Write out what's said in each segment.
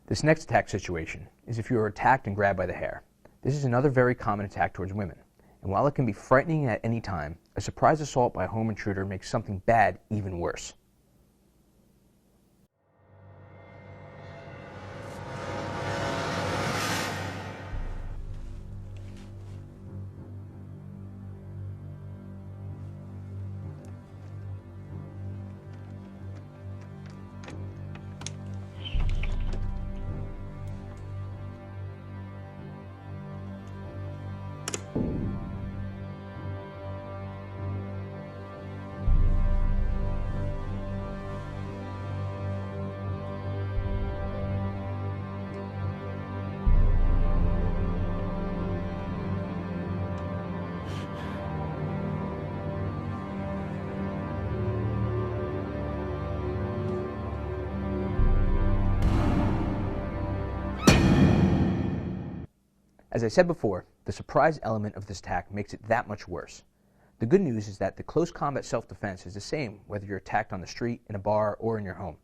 This next attack situation is if you are attacked and grabbed by the hair. This is another very common attack towards women, and while it can be frightening at any time, a surprise assault by a home intruder makes something bad even worse. As I said before, the surprise element of this attack makes it that much worse. The good news is that the close combat self-defense is the same whether you're attacked on the street, in a bar, or in your home.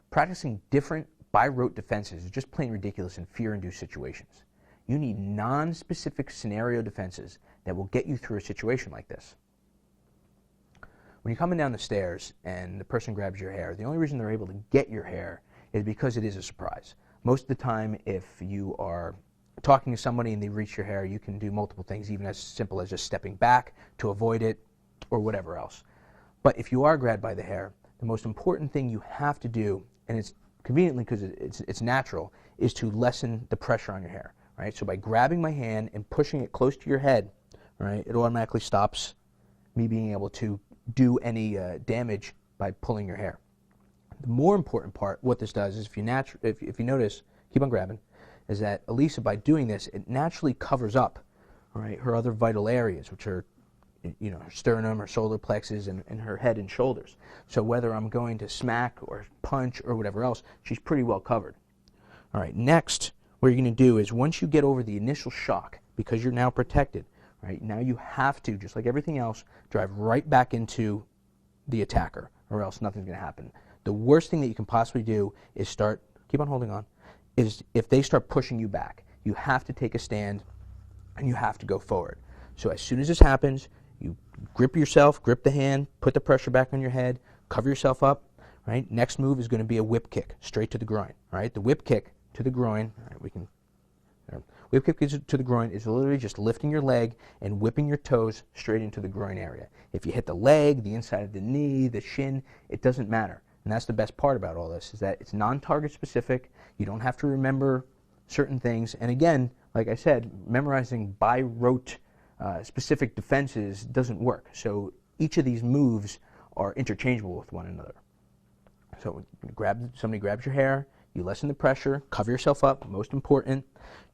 Practicing different by rote defenses is just plain ridiculous in fear-induced situations. You need non-specific scenario defenses that will get you through a situation like this. When you're coming down the stairs and the person grabs your hair, the only reason they're able to get your hair is because it is a surprise. Most of the time, if you are talking to somebody and they reach your hair, you can do multiple things, even as simple as just stepping back to avoid it or whatever else. But if you are grabbed by the hair, the most important thing you have to do, and it's conveniently because it's natural, is to lessen the pressure on your hair. Right? So by grabbing my hand and pushing it close to your head, right, it automatically stops me being able to do any damage by pulling your hair. The more important part, what this does is if you notice, keep on grabbing, is that Elisa, by doing this, it naturally covers up, right, her other vital areas, which are, her sternum, her solar plexus, and her head and shoulders. So whether I'm going to smack or punch or whatever else, she's pretty well covered. All right, next, what you're going to do is once you get over the initial shock, because you're now protected, right, now you have to, just like everything else, drive right back into the attacker, or else nothing's going to happen. The worst thing that you can possibly do is keep on holding on, is if they start pushing you back. You have to take a stand and you have to go forward. So as soon as this happens, you grip the hand, put the pressure back on your head, cover yourself up, right? Next move is going to be a whip kick straight to the groin, right? The whip kick to the groin, all right, whip kick to the groin is literally just lifting your leg and whipping your toes straight into the groin area. If you hit the leg, the inside of the knee, the shin, it doesn't matter. And that's the best part about all this, is that it's non-target specific. You don't have to remember certain things. And again, like I said, memorizing by rote specific defenses doesn't work. So each of these moves are interchangeable with one another. So somebody grabs your hair, you lessen the pressure, cover yourself up, most important.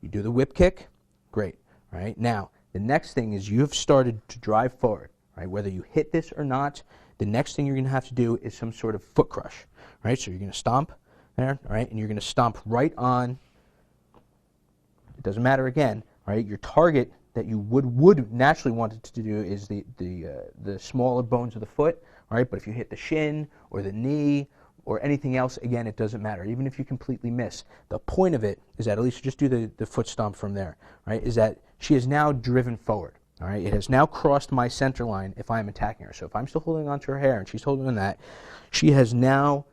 You do the whip kick, great. Right? Now, the next thing is you have started to drive forward. Right? Whether you hit this or not, the next thing you're going to have to do is some sort of foot crush, right? So you're going to stomp there, right? And you're going to stomp right on, it doesn't matter again, right? Your target that you would naturally want it to do is the smaller bones of the foot, right? But if you hit the shin or the knee or anything else, again, it doesn't matter, even if you completely miss. The point of it is that, at least just do the foot stomp from there, right? Is that she is now driven forward. All right, it has now crossed my center line if I'm attacking her. So if I'm still holding onto her hair and she's holding on that, she has now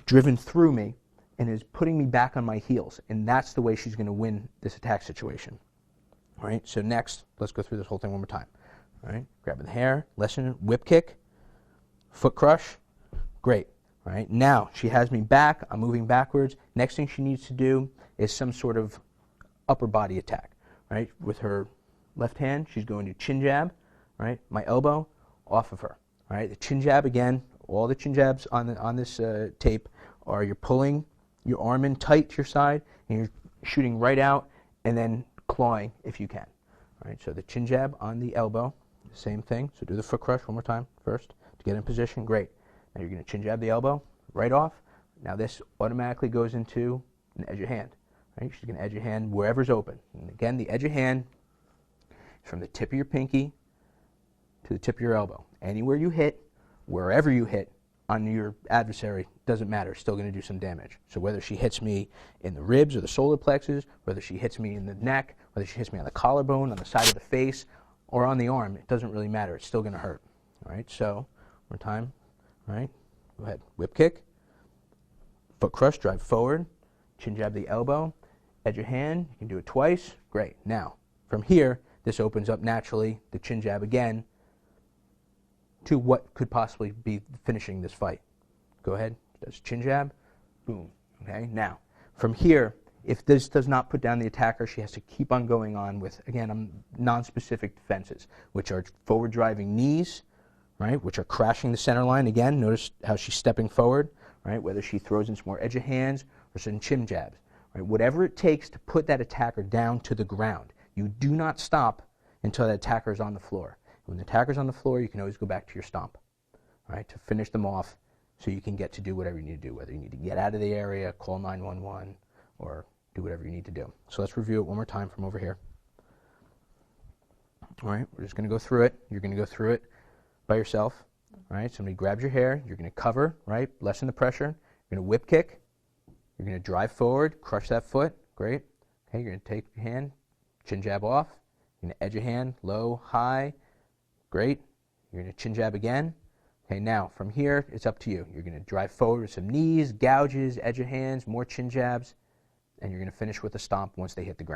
driven through me and is putting me back on my heels. And that's the way she's going to win this attack situation. All right, so next, let's go through this whole thing one more time. All right, grabbing the hair, lessen, whip kick, foot crush, great. All right, now she has me back, I'm moving backwards. Next thing she needs to do is some sort of upper body attack, right, with her left hand, she's going to chin jab, right? My elbow off of her, all right? The chin jab, again, all the chin jabs on this tape are you're pulling your arm in tight to your side and you're shooting right out and then clawing if you can, all right? So the chin jab on the elbow, same thing. So do the foot crush one more time first to get in position, great. Now you're going to chin jab the elbow right off. Now this automatically goes into an edge of hand, right? She's going to edge your hand wherever's open. And again, the edge of hand from the tip of your pinky to the tip of your elbow. Anywhere you hit, wherever you hit on your adversary, doesn't matter, still going to do some damage. So whether she hits me in the ribs or the solar plexus, whether she hits me in the neck, whether she hits me on the collarbone, on the side of the face, or on the arm, it doesn't really matter. It's still going to hurt. All right, so one more time. All right, go ahead. Whip kick, foot crush, drive forward, chin jab the elbow, edge of hand. You can do it twice. Great. Now, from here, this opens up naturally, the chin jab again, to what could possibly be finishing this fight. Go ahead. Does chin jab. Boom. Okay, now, from here, if this does not put down the attacker, she has to keep on going on with, again, non-specific defenses, which are forward driving knees, right, which are crashing the center line. Again, notice how she's stepping forward, right, whether she throws in some more edge of hands or some chin jabs. Right, whatever it takes to put that attacker down to the ground. You do not stop until that attacker is on the floor. When the attacker's on the floor, you can always go back to your stomp, right, to finish them off so you can get to do whatever you need to do, whether you need to get out of the area, call 911, or do whatever you need to do. So let's review it one more time from over here. All right, we're just going to go through it. You're going to go through it by yourself. All right, somebody grabs your hair. You're going to cover, right, lessen the pressure. You're going to whip kick. You're going to drive forward, crush that foot. Great. Okay, you're going to take your hand, chin jab off. You're going to edge your hand, low, high. Great. You're going to chin jab again. Okay, now from here, it's up to you. You're going to drive forward with some knees, gouges, edge of hands, more chin jabs, and you're going to finish with a stomp once they hit the ground.